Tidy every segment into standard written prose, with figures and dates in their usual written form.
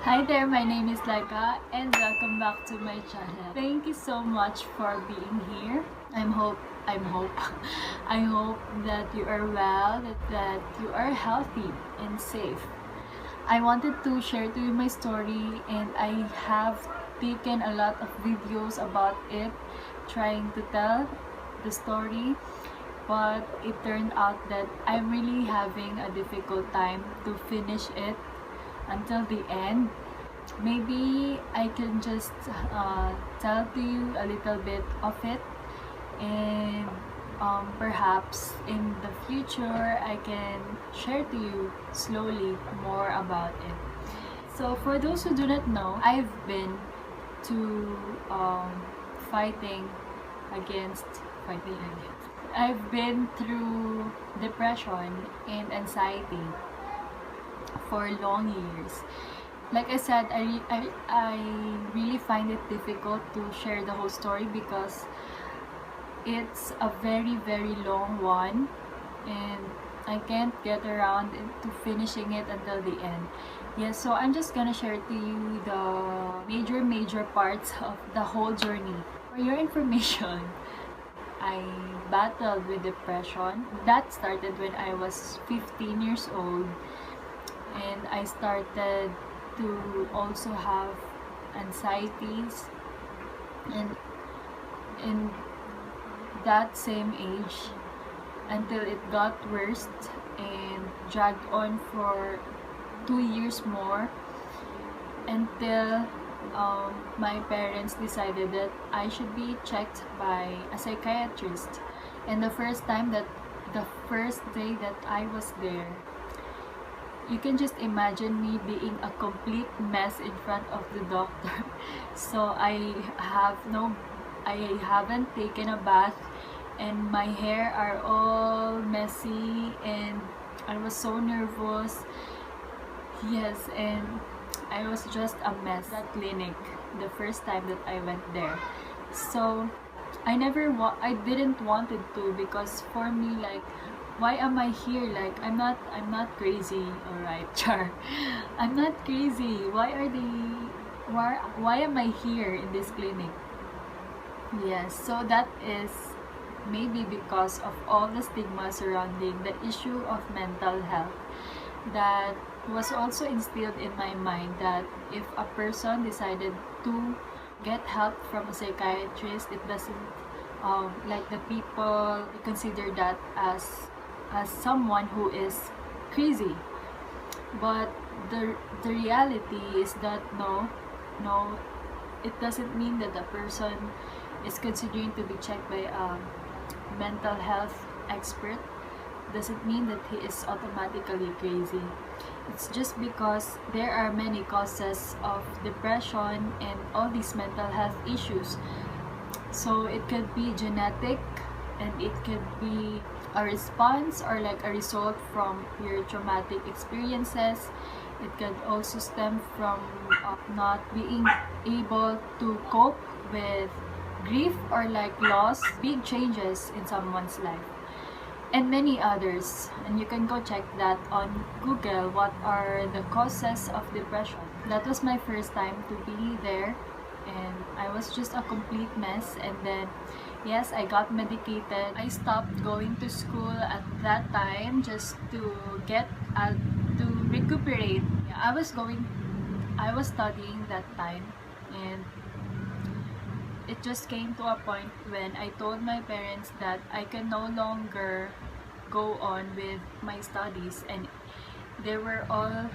Hi there, my name is Laika and welcome back to my channel. Thank you so much for being here. I hope that you are well, that you are healthy and safe. I wanted to share to you my story and I have taken a lot of videos about it, trying to tell the story, but it turned out that I'm really having a difficult time to finish it until the end. Maybe I can just tell to you a little bit of it, and perhaps in the future I can share to you slowly more about it. So for those who do not know, I've been to fighting against fighting against. I've been through depression and anxiety for long years. Like I said, I really find it difficult to share the whole story because it's a very long one and I can't get around to finishing it until the end. Yes, so I'm just gonna share to you the major parts of the whole journey. For your information, I battled with depression. That started when I was 15 years old, and I started to also have anxieties, and in that same age until it got worse and dragged on for 2 years more until my parents decided that I should be checked by a psychiatrist. And the first day that I was there, you can just imagine me being a complete mess in front of the doctor. So I haven't taken a bath and my hair are all messy and I was so nervous. Yes, and I was just a mess at clinic the first time that I went there. So I didn't wanted to, because for me, like, why am I here? Like, I'm not crazy, alright, Char. I'm not crazy. Why am I here in this clinic? Yes, so that is maybe because of all the stigma surrounding the issue of mental health, that was also instilled in my mind that if a person decided to get help from a psychiatrist, it doesn't like the people consider that as someone who is crazy. But the reality is that no, it doesn't mean that the person is considering to be checked by a mental health expert doesn't mean that he is automatically crazy. It's just because there are many causes of depression and all these mental health issues. So it could be genetic, and it could be a response or like a result from your traumatic experiences. It could also stem from not being able to cope with grief or like loss, big changes in someone's life, and many others. And you can go check that on Google, what are the causes of depression. That was my first time to be there, and I was just a complete mess. And then yes, I got medicated. I stopped going to school at that time just to get to recuperate. Yeah, I was studying that time, and it just came to a point when I told my parents that I can no longer go on with my studies, and they were all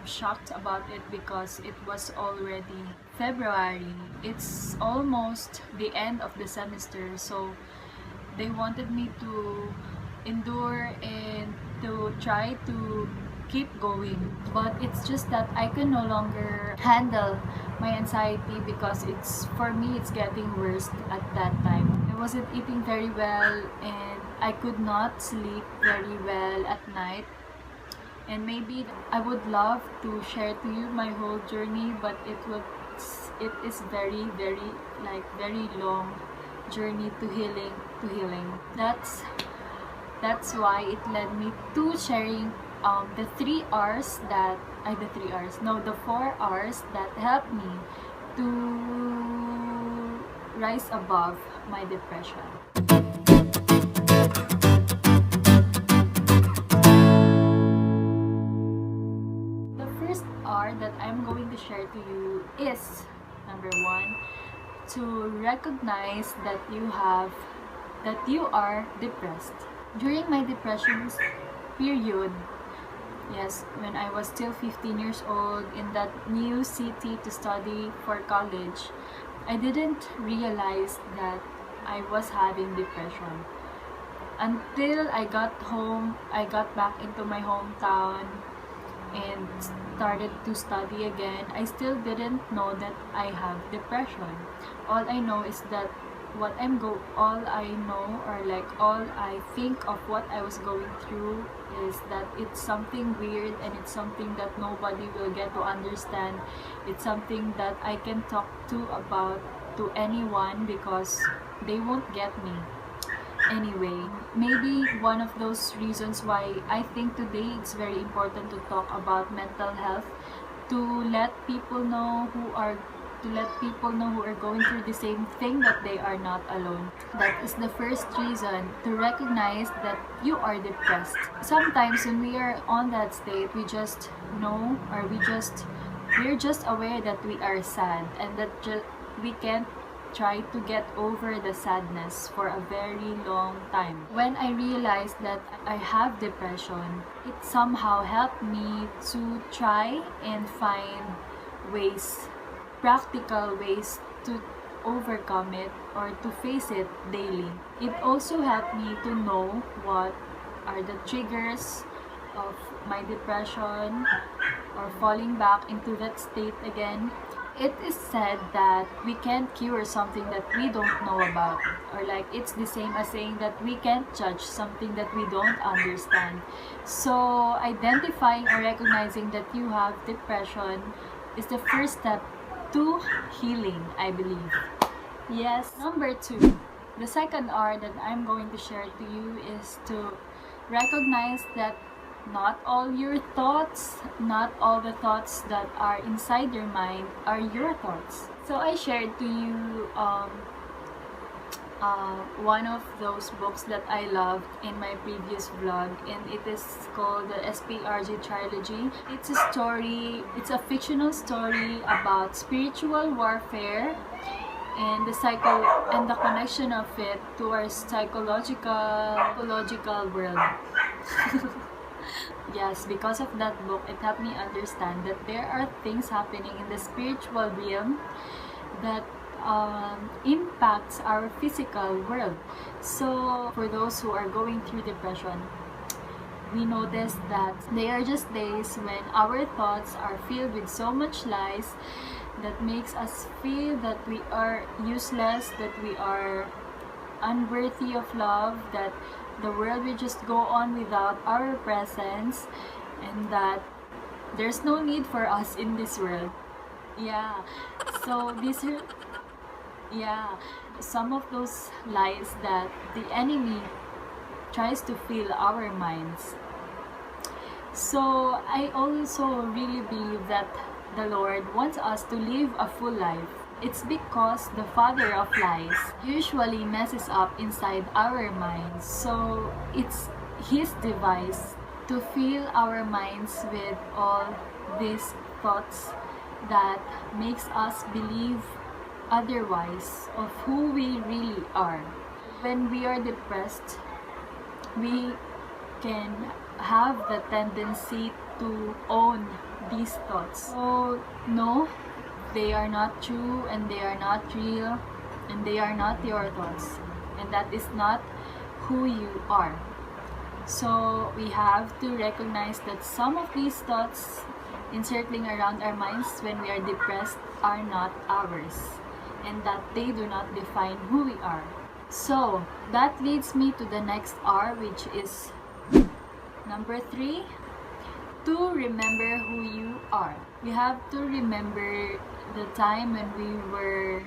shocked about it because it was already February. It's almost the end of the semester, so they wanted me to endure and to try to keep going. But it's just that I can no longer handle my anxiety because for me it's getting worse at that time. I wasn't eating very well and I could not sleep very well at night. And maybe I would love to share to you my whole journey, but it is very long journey to healing. That's why it led me to sharing the 3 R's that the 4 R's that helped me to rise above my depression. The first R that I'm going to share to you is number 1, to recognize that you are depressed. During my depression period, yes, when I was still 15 years old in that new city to study for college, I didn't realize that I was having depression. Until I got home, I got back into my hometown and started to study again, I still didn't know that I have depression. All I know is that all I think of what I was going through is that it's something weird, and it's something that nobody will get to understand. It's something that I can talk about to anyone because they won't get me. Anyway, maybe one of those reasons why I think today it's very important to talk about mental health, to let people know who are going through the same thing, that they are not alone. That is the first reason, to recognize that you are depressed. Sometimes when we are on that state, we just know, or we're just aware that we are sad, and that we can't try to get over the sadness for a very long time. When I realized that I have depression, it somehow helped me to try and find practical ways to overcome it or to face it daily. It also helped me to know what are the triggers of my depression or falling back into that state again. It is said that we can't cure something that we don't know about, or like it's the same as saying that we can't judge something that we don't understand. So identifying or recognizing that you have depression is the first step to healing, I believe. Yes. Number 2, the second R that I'm going to share to you is to recognize that not all the thoughts that are inside your mind are your thoughts. So I shared to you one of those books that I loved in my previous vlog, and it is called the SPRG Trilogy. It's a fictional story about spiritual warfare and the connection of it to our psychological world. Yes, because of that book, it helped me understand that there are things happening in the spiritual realm that impacts our physical world. So for those who are going through depression, we notice that they are just days when our thoughts are filled with so much lies that makes us feel that we are useless, that we are unworthy of love, that the world will just go on without our presence, and that there's no need for us in this world. Yeah, so these are some of those lies that the enemy tries to fill our minds. So I also really believe that the Lord wants us to live a full life. It's because the father of lies usually messes up inside our minds. So it's his device to fill our minds with all these thoughts that makes us believe otherwise of who we really are. When we are depressed, we can have the tendency to own these thoughts. So no, they are not true, and they are not real, and they are not your thoughts, and that is not who you are. So we have to recognize that some of these thoughts encircling around our minds when we are depressed are not ours, and that they do not define who we are. So that leads me to the next R, which is number 3, to remember who you are. We have to remember the time when we were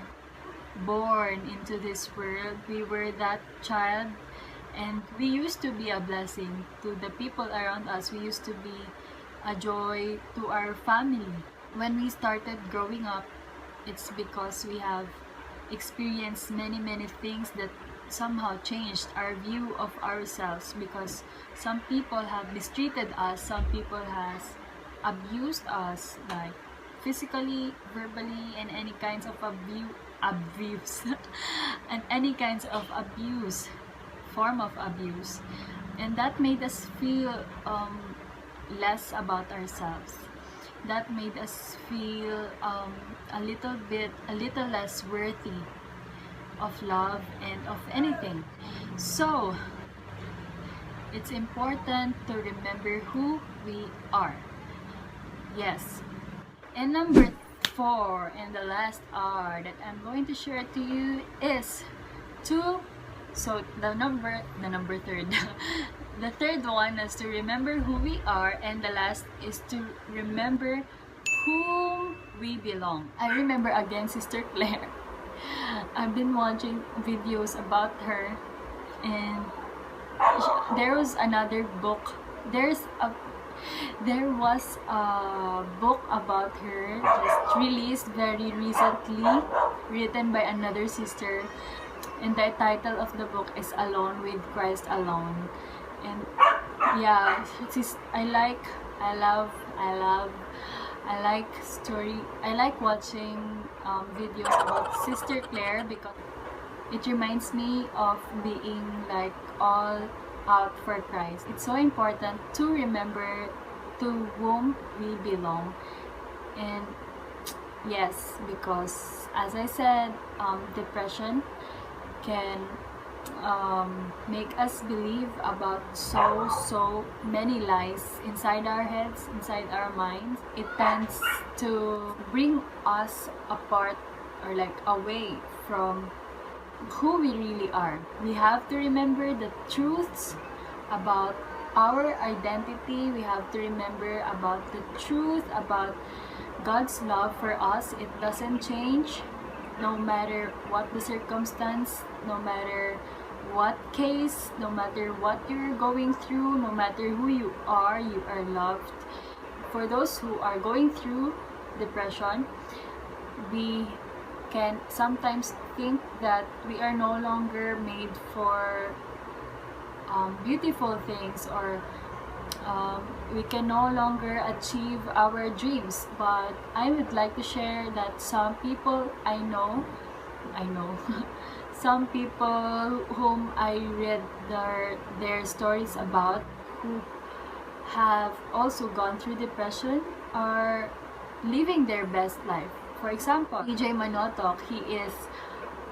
born into this world. We were that child, And we used to be a blessing to the people around us. We used to be a joy to our family. When we started growing up, it's because we have experienced many things that somehow changed our view of ourselves, because some people have mistreated us, some people has abused us, like physically, verbally, and any kinds of abuse and any kinds of form of abuse, and that made us feel less about ourselves. That made us feel a little less worthy of love and of anything. So it's important to remember who we are. Yes. And number 4, and the last R that I'm going to share to you is to, so the third the third one is to remember who we are, and the last is to remember whom we belong. I remember again Sister Claire. I've been watching videos about her, and there was another book. There was a book about her just released very recently, written by another sister, and the title of the book is Alone with Christ Alone. And yeah, I like watching videos about Sister Claire, because it reminds me of being like all out for Christ. It's so important to remember to whom we belong. And yes, because as I said, depression can make us believe about so many lies inside our heads, inside our minds. It tends to bring us apart, or like away from who we really are. We have to remember the truths about our identity. We have to remember about the truth about God's love for us. It doesn't change no matter what the circumstance, no matter what case, no matter what you're going through, no matter who you are loved. For those who are going through depression, we can sometimes think that we are no longer made for beautiful things, or we can no longer achieve our dreams. But I would like to share that some people I know some people whom I read their stories about, who have also gone through depression, are living their best life. For example, EJ Manotok, he is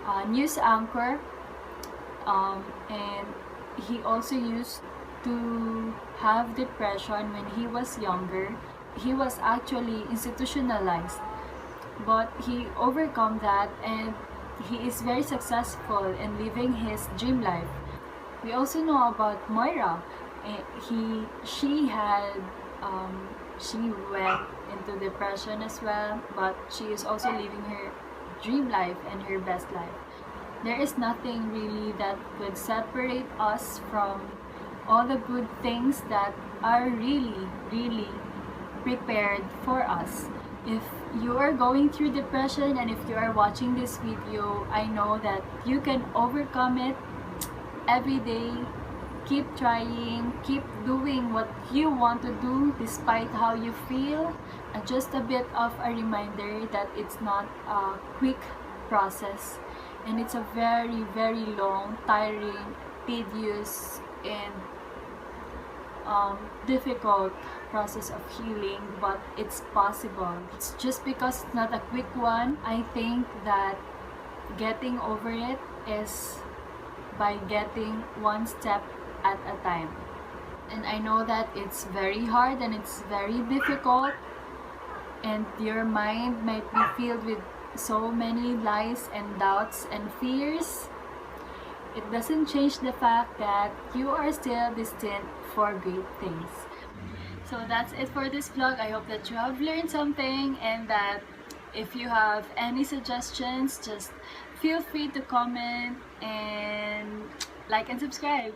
a news anchor, and he also used to have depression when he was younger. He was actually institutionalized, but he overcome that, and he is very successful in living his dream life. We also know about Moira. She went into depression as well, but she is also living her dream life and her best life. There is nothing really that would separate us from all the good things that are really prepared for us. If you are going through depression, and if you are watching this video, I know that you can overcome it every day. Keep trying, keep doing what you want to do despite how you feel. And just a bit of a reminder that it's not a quick process, and it's a very long, tiring, tedious, and difficult process of healing, but it's possible. It's just because it's not a quick one. I think that getting over it is by getting one step at a time. And I know that it's very hard and it's very difficult, and your mind might be filled with so many lies and doubts and fears. It doesn't change the fact that you are still destined for great things. So that's it for this vlog. I hope that you have learned something, and that if you have any suggestions, just feel free to comment and like and subscribe.